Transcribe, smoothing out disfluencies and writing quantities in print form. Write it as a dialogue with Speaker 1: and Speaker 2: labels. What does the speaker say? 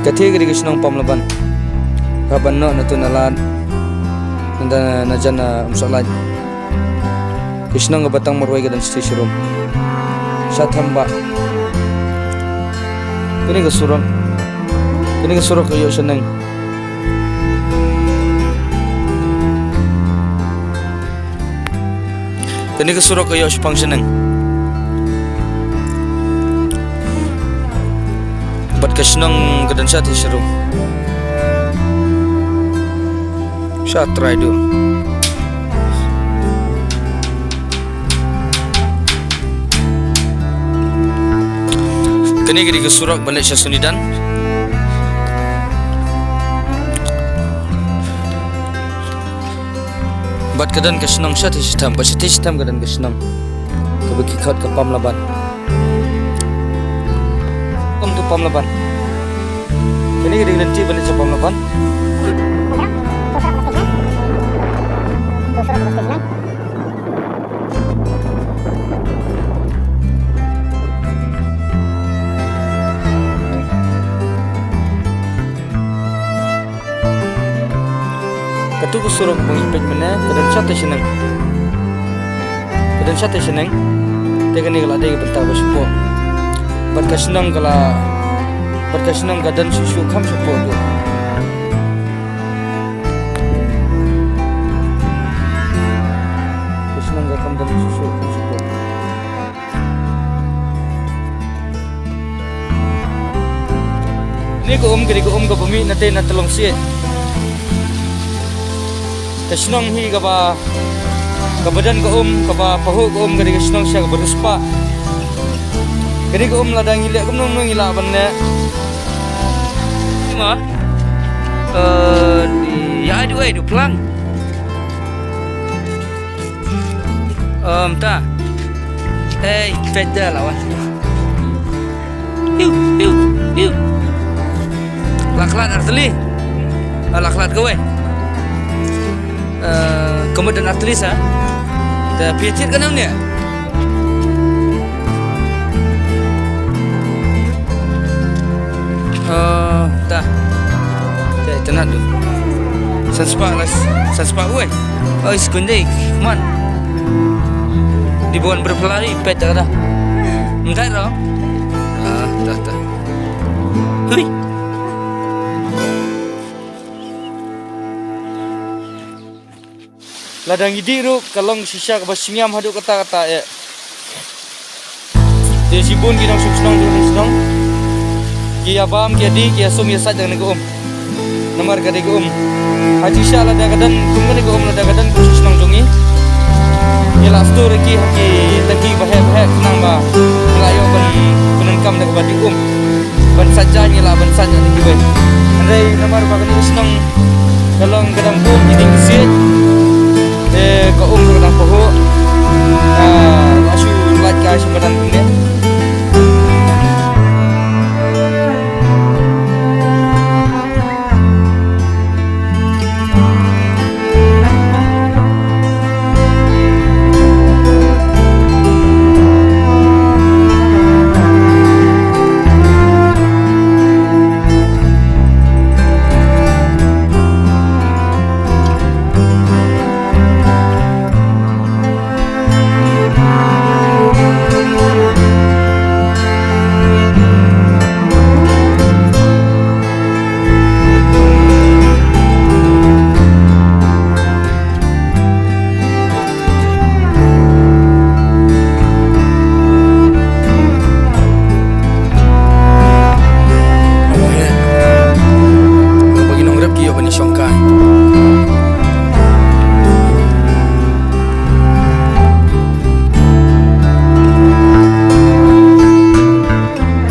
Speaker 1: Kathi gari kisnong pamlaban kaban no natun alat nanda najana amsalat kisnong batang marway gadan station room sathamba kini ke surok kayo seneng kini ke surok kayo sepang seneng bat kisnong gadan station room saat try do kini ke surok balik sunidan bat kadan kisnong sat sistem kadan kisnong kabaki khat ka pamlaban kom tu pamlaban kini ke nanti balik sa pamlaban katu ko surok mengipit mana kadan sate seneng tega ni kala dega bentar baspo bat kasenang kadan susu kam sepo tu kasenang kam dan susu kam sepo ni ko ka bumi nate na telong sie kasenang hi ka badan ka pahu ka gari kasenang siya ka beruspa gari ka ladang ngilak ka nong ngilak banne ma di ya du pelang ta feda lawan yuk laklat arteli laklat kowe kemudian artlis dah picit kan namanya dah tenat tu sanspa gue sekunde man dibuat berpelari pet dah entar dah dah hui ladang idiru kalong sisa kebasingyam hadu kata-kata ya dia sibun kinong subsenong senong kia bam kia di kia sum ya saja dengan nomor kade haji sya ladang kadan tunggu ladang kadan senong jungi ya last tu reki haki lagi bahaya kenang ba layo ban kam dak badi ban saja ni la ban saja ni bai andai nomor bagan senong kalong kadang jadi siet ke kadang poho asu lat ka sebenarnya